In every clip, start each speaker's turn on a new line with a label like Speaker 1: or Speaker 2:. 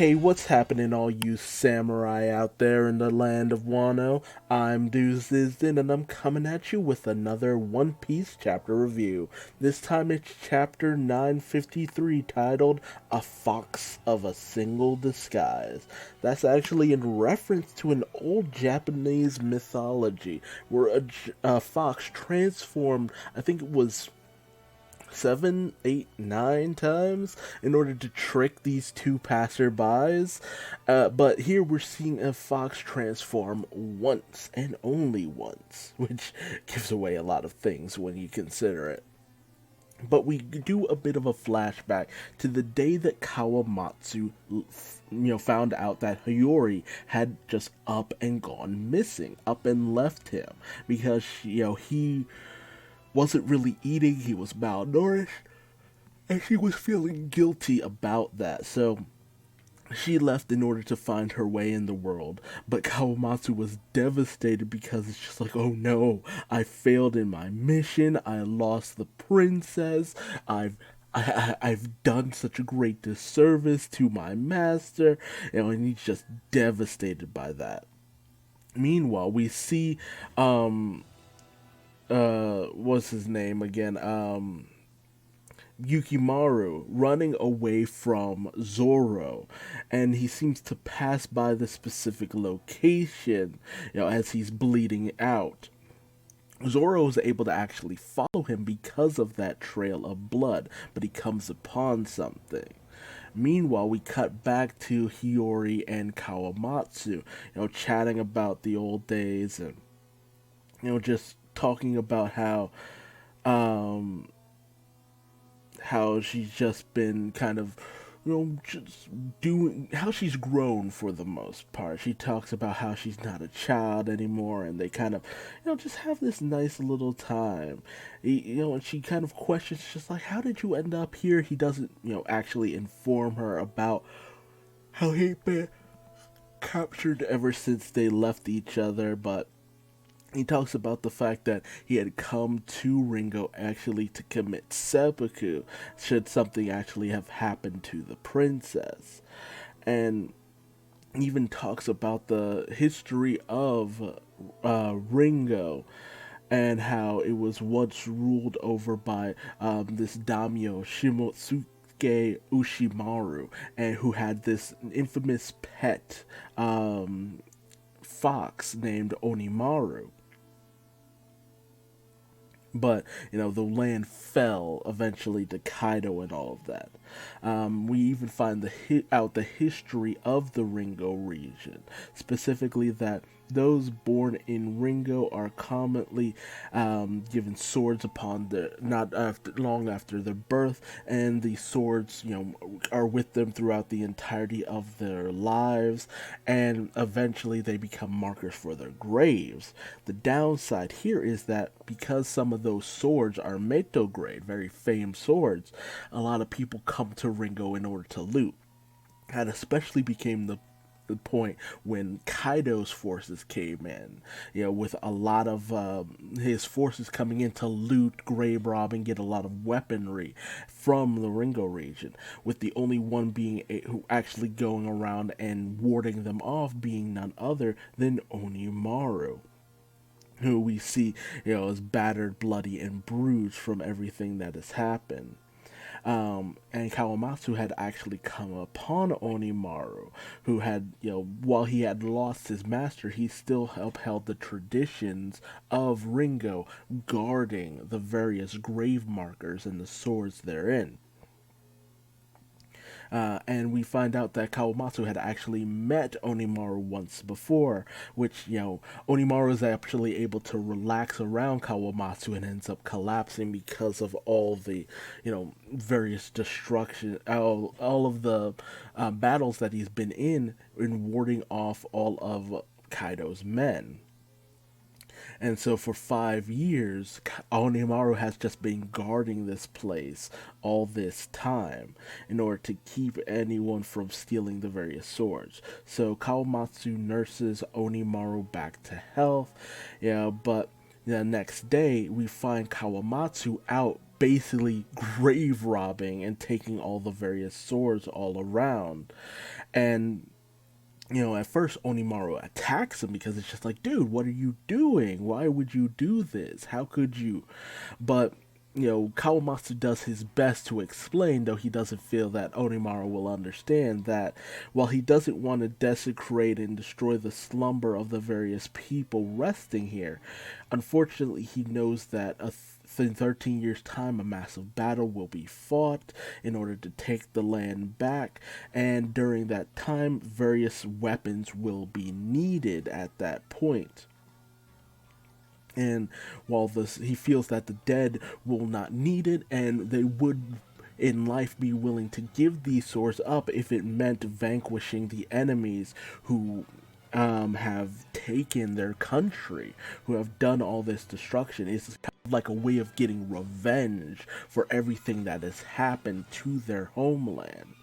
Speaker 1: Hey, what's happening, all you samurai out there in the land of Wano? I'm Deuces and I'm coming at you with another One Piece chapter review. This time it's chapter 953 titled A Fox of a Single Disguise. That's actually in reference to an old Japanese mythology where a fox transformed, I think it was seven, eight, nine times in order to trick these two passerbys. But here we're seeing a fox transform once and only once, which gives away a lot of things when you consider it. But we do a bit of a flashback to the day that Kawamatsu, found out that Hiyori had just up and gone missing, up and left him because he wasn't really eating, he was malnourished, and she was feeling guilty about that. So she left in order to find her way in the world. But Kawamatsu was devastated because it's just like, oh no, I failed in my mission, I lost the princess, I've done such a great disservice to my master, and he's just devastated by that. Meanwhile, we see what's his name again? Yukimaru running away from Zoro, and he seems to pass by the specific location, as he's bleeding out. Zoro is able to actually follow him because of that trail of blood, but he comes upon something. Meanwhile, we cut back to Hiyori and Kawamatsu, chatting about the old days and, just talking about um, how she's just been kind of just doing how she's grown for the most part. She talks about how she's not a child anymore, and they kind of just have this nice little time. And she kind of questions, just like, how did you end up here? He doesn't actually inform her about how he'd been captured ever since they left each other, but he talks about the fact that he had come to Ringo actually to commit seppuku should something actually have happened to the princess. And even talks about the history of Ringo and how it was once ruled over by this daimyo Shimotsuke Ushimaru, and who had this infamous pet fox named Onimaru. But the land fell eventually to Kaido and all of that. We even find out the history of the Ringo region, specifically that those born in Ringo are commonly given swords upon the not after, long after their birth, and the swords are with them throughout the entirety of their lives, and eventually they become markers for their graves. The downside here is that because some of those swords are Meto grade, very famed swords, a lot of people come to Ringo in order to loot. That especially became the point when Kaido's forces came in, with a lot of his forces coming in to loot, grave rob, and get a lot of weaponry from the Ringo region, with the only one being who actually going around and warding them off being none other than Onimaru, who we see, is battered, bloody, and bruised from everything that has happened. And Kawamatsu had actually come upon Onimaru, who had, while he had lost his master, he still upheld the traditions of Ringo, guarding the various grave markers and the swords therein. And we find out that Kawamatsu had actually met Onimaru once before, which, Onimaru is actually able to relax around Kawamatsu and ends up collapsing because of all the, various destruction, all of the battles that he's been in warding off all of Kaido's men. And so for 5 years, Onimaru has just been guarding this place all this time in order to keep anyone from stealing the various swords. So Kawamatsu nurses Onimaru back to health, but the next day we find Kawamatsu out basically grave robbing and taking all the various swords all around. And at first Onimaru attacks him because it's just like, dude, what are you doing? Why would you do this? How could you? But Kawamatsu does his best to explain, though he doesn't feel that Onimaru will understand that while he doesn't want to desecrate and destroy the slumber of the various people resting here, unfortunately he knows that in 13 years' time a massive battle will be fought in order to take the land back, and during that time various weapons will be needed at that point. And while he feels that the dead will not need it, and they would in life be willing to give these swords up if it meant vanquishing the enemies who have taken their country, who have done all this destruction. It's kind of like a way of getting revenge for everything that has happened to their homeland.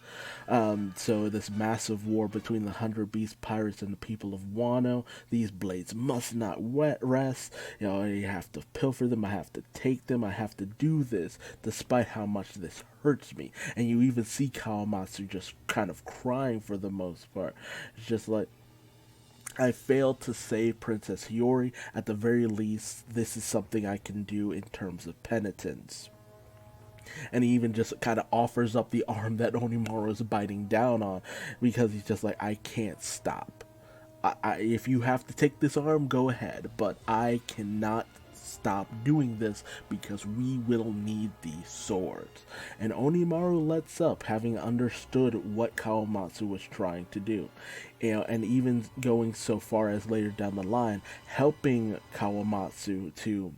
Speaker 1: So this massive war between the 100 Beast Pirates and the people of Wano, these blades must not rest. You have to pilfer them, I have to take them, I have to do this, despite how much this hurts me. And you even see Kawamatsu just kind of crying for the most part. It's just like, I failed to save Princess Hiyori. At the very least, this is something I can do in terms of penitence. And he even just kind of offers up the arm that Onimaru is biting down on, because he's just like, I can't stop. If you have to take this arm, go ahead, but I cannot stop doing this because we will need these swords. And Onimaru lets up, having understood what Kawamatsu was trying to do. And even going so far as later down the line, helping Kawamatsu to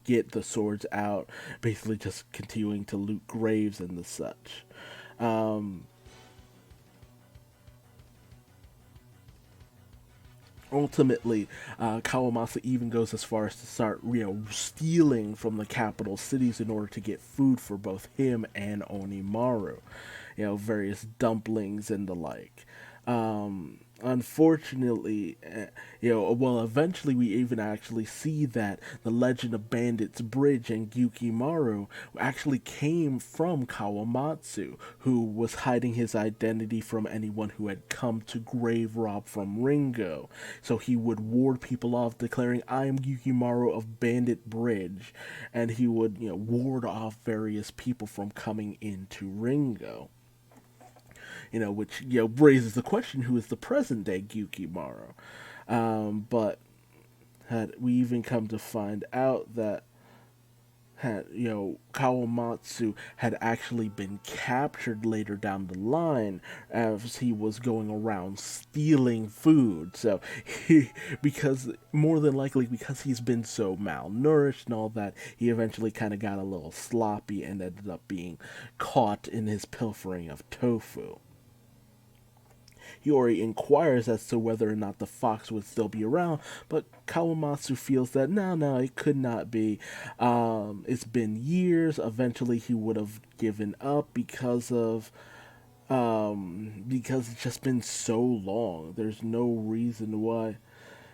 Speaker 1: get the swords out, basically just continuing to loot graves and the such. Ultimately, Kawamatsu even goes as far as to start, stealing from the capital cities in order to get food for both him and Onimaru. Various dumplings and the like. Unfortunately, eventually we even actually see that the Legend of Bandits Bridge and Gyukimaru actually came from Kawamatsu, who was hiding his identity from anyone who had come to grave rob from Ringo. So he would ward people off, declaring, I am Gyukimaru of Bandit Bridge, and he would, ward off various people from coming into Ringo. Which raises the question: who is the present day Gyukimaru? But we even come to find out that Kawamatsu had actually been captured later down the line as he was going around stealing food. So because more than likely because he's been so malnourished and all that, he eventually kind of got a little sloppy and ended up being caught in his pilfering of tofu. Hiyori inquires as to whether or not the fox would still be around, but Kawamatsu feels that no, it could not be. It's been years. Eventually, he would have given up because it's just been so long. There's no reason why.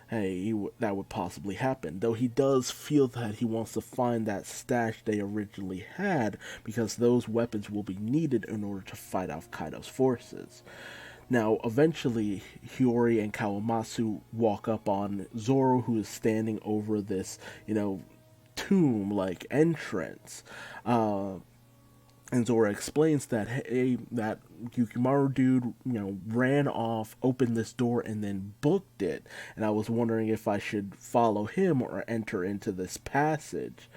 Speaker 1: Hey, that would possibly happen. Though he does feel that he wants to find that stash they originally had, because those weapons will be needed in order to fight off Kaido's forces. Now, eventually, Hiyori and Kawamatsu walk up on Zoro, who is standing over this, tomb-like entrance. And Zoro explains that, hey, that Yukimaru dude, ran off, opened this door, and then booked it. And I was wondering if I should follow him or enter into this passage,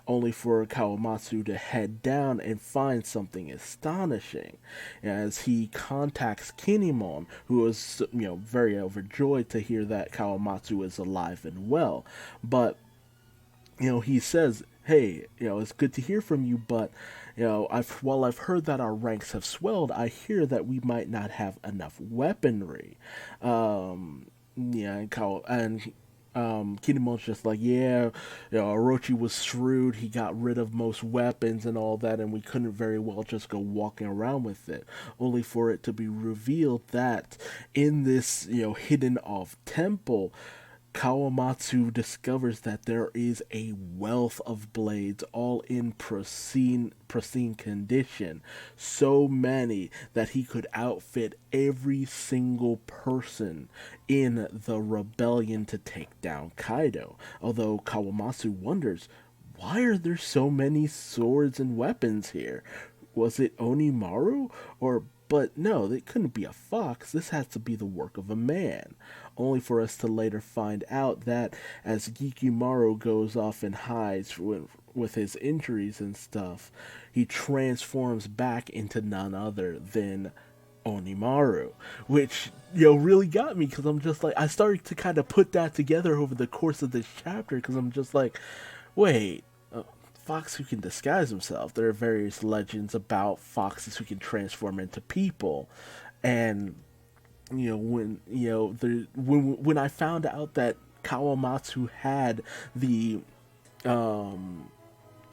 Speaker 1: only for Kawamatsu to head down and find something astonishing. As he contacts Kinemon, who is, very overjoyed to hear that Kawamatsu is alive and well. But, he says, hey, it's good to hear from you, but while I've heard that our ranks have swelled, I hear that we might not have enough weaponry. Kinemon's just like, yeah, Orochi was shrewd. He got rid of most weapons and all that, and we couldn't very well just go walking around with it. Only for it to be revealed that in this, hidden off temple, Kawamatsu discovers that there is a wealth of blades, all in pristine condition. So many that he could outfit every single person in the rebellion to take down Kaido. Although Kawamatsu wonders, why are there so many swords and weapons here? Was it Onimaru? Or but no, it couldn't be a fox. This has to be the work of a man. Only for us to later find out that as Gikimaru goes off and hides with his injuries and stuff, he transforms back into none other than Onimaru, which really got me because I'm just like I started to kind of put that together over the course of this chapter because I'm just like, wait, fox who can disguise himself. There are various legends about foxes who can transform into people, and when I found out that Kawamatsu had the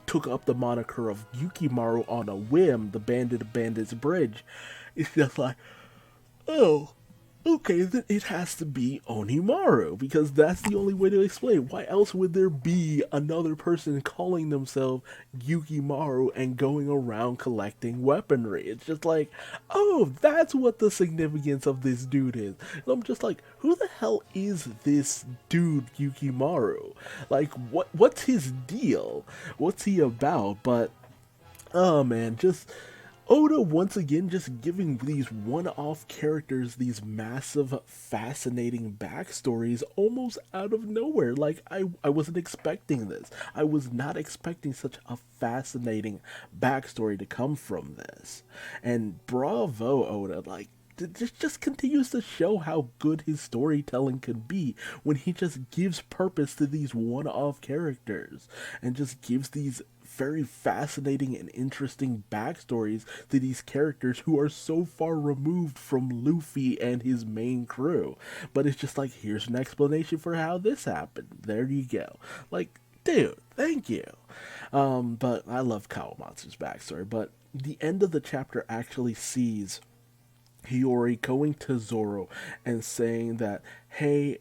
Speaker 1: took up the moniker of Yukimaru on a whim, the bandit of Bandit's Bridge, it's just like, oh, okay, then it has to be Onimaru, because that's the only way to explain. Why else would there be another person calling themselves Yukimaru and going around collecting weaponry? It's just like, oh, that's what the significance of this dude is. And I'm just like, who the hell is this dude Yukimaru? Like, what's his deal? What's he about? But, oh man, just Oda once again just giving these one-off characters these massive, fascinating backstories almost out of nowhere. Like, I wasn't expecting this. I was not expecting such a fascinating backstory to come from this. And bravo, Oda, like, this just continues to show how good his storytelling can be when he just gives purpose to these one-off characters and just gives these very fascinating and interesting backstories to these characters who are so far removed from Luffy and his main crew. But it's just like, here's an explanation for how this happened. There you go. Like, dude, thank you. But I love Kawamatsu's backstory. But the end of the chapter actually sees Hiyori going to Zoro and saying that, hey,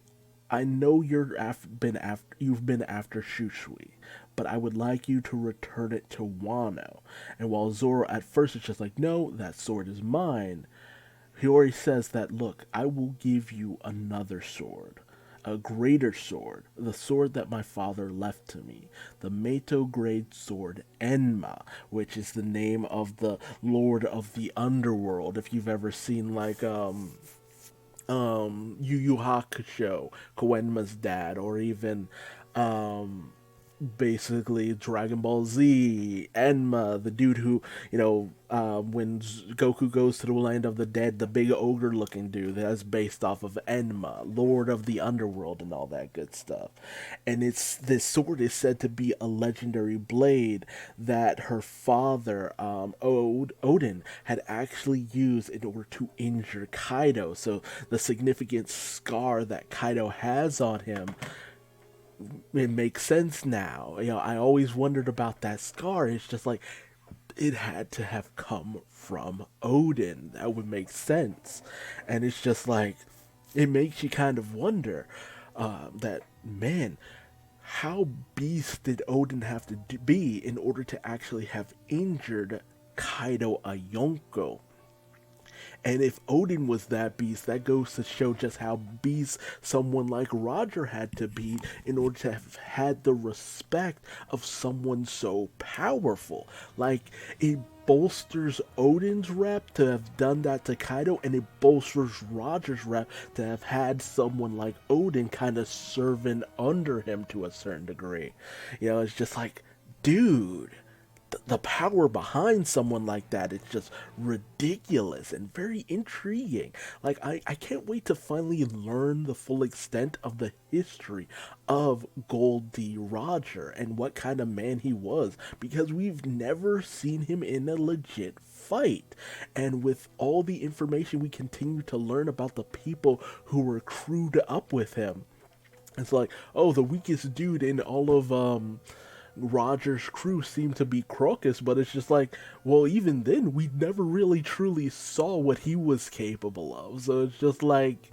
Speaker 1: I know you've been after Shushui, but I would like you to return it to Wano. And while Zoro at first is just like, no, that sword is mine, Hiyori says that, look, I will give you another sword, a greater sword, the sword that my father left to me, the Meito grade sword Enma, which is the name of the Lord of the Underworld. If you've ever seen like Yu Yu Hakusho, Koenma's dad, or even basically Dragon Ball Z, Enma, the dude who, when Goku goes to the land of the dead, the big ogre looking dude, that's based off of Enma, Lord of the Underworld and all that good stuff. And this sword is said to be a legendary blade that her father, Odin, had actually used in order to injure Kaido. So the significant scar that Kaido has on him, it makes sense now. I always wondered about that scar. It's just like, it had to have come from Odin. That would make sense. And it's just like, it makes you kind of wonder that, man, how beast did Odin have to be in order to actually have injured Kaido a Yonko? And if Odin was that beast, that goes to show just how beast someone like Roger had to be in order to have had the respect of someone so powerful. Like, it bolsters Odin's rep to have done that to Kaido, and it bolsters Roger's rep to have had someone like Odin kind of serving under him to a certain degree. It's just like, dude, the power behind someone like that is just ridiculous and very intriguing. Like, I can't wait to finally learn the full extent of the history of Gold D. Roger and what kind of man he was, because we've never seen him in a legit fight. And with all the information we continue to learn about the people who were crewed up with him, it's like, oh, the weakest dude in all of Roger's crew seemed to be Crocus, but it's just like, well, even then, we never really truly saw what he was capable of. So it's just like,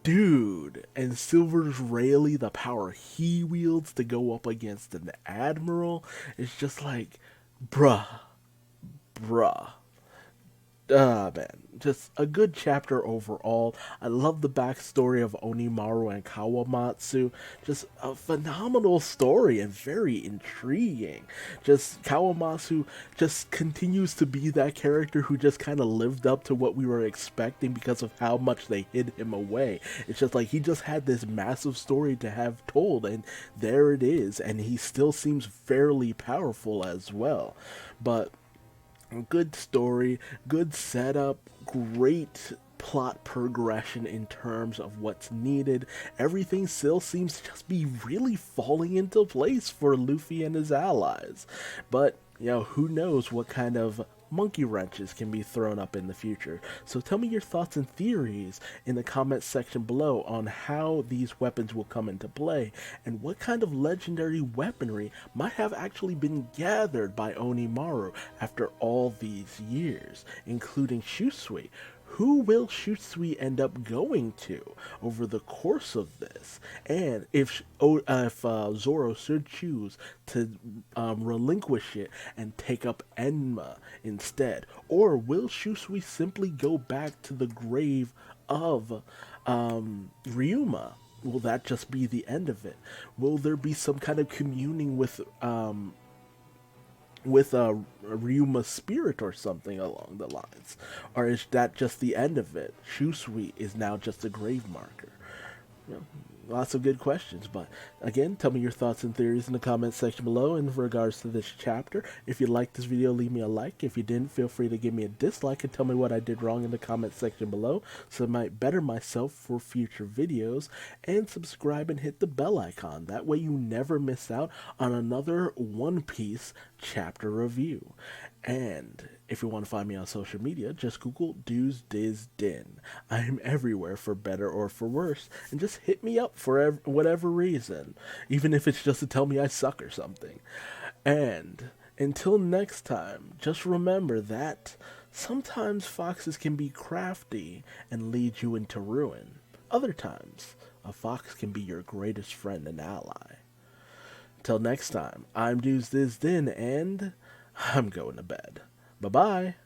Speaker 1: Dude, and Silver's Rayleigh, the power he wields to go up against an admiral, is just like, bruh, bruh. Man, just a good chapter overall. I love the backstory of Onimaru and Kawamatsu. Just a phenomenal story and very intriguing. Just Kawamatsu just continues to be that character who just kind of lived up to what we were expecting because of how much they hid him away. It's just like he just had this massive story to have told, and there it is, and he still seems fairly powerful as well. But good story, good setup, great plot progression in terms of what's needed. Everything still seems to just be really falling into place for Luffy and his allies. But, who knows what kind of monkey wrenches can be thrown up in the future. So tell me your thoughts and theories in the comments section below on how these weapons will come into play and what kind of legendary weaponry might have actually been gathered by Onimaru after all these years, including Shusui. Who will Shutsui end up going to over the course of this? And if Zoro should choose to relinquish it and take up Enma instead, or will Shusui simply go back to the grave of Ryuma? Will that just be the end of it? Will there be some kind of communing with a Ryuma spirit or something along the lines? Or is that just the end of it? Shusui is now just a grave marker. You know, lots of good questions, but again, tell me your thoughts and theories in the comments section below in regards to this chapter. If you liked this video, leave me a like. If you didn't, feel free to give me a dislike and tell me what I did wrong in the comments section below so I might better myself for future videos. And subscribe and hit the bell icon. That way you never miss out on another One Piece chapter review. And if you want to find me on social media, just Google DewsDizDin. I am everywhere for better or for worse, and just hit me up for whatever reason, even if it's just to tell me I suck or something. And until next time, just remember that sometimes foxes can be crafty and lead you into ruin. Other times, a fox can be your greatest friend and ally. Till next time, I'm DewsDizDin, and I'm going to bed. Bye-bye.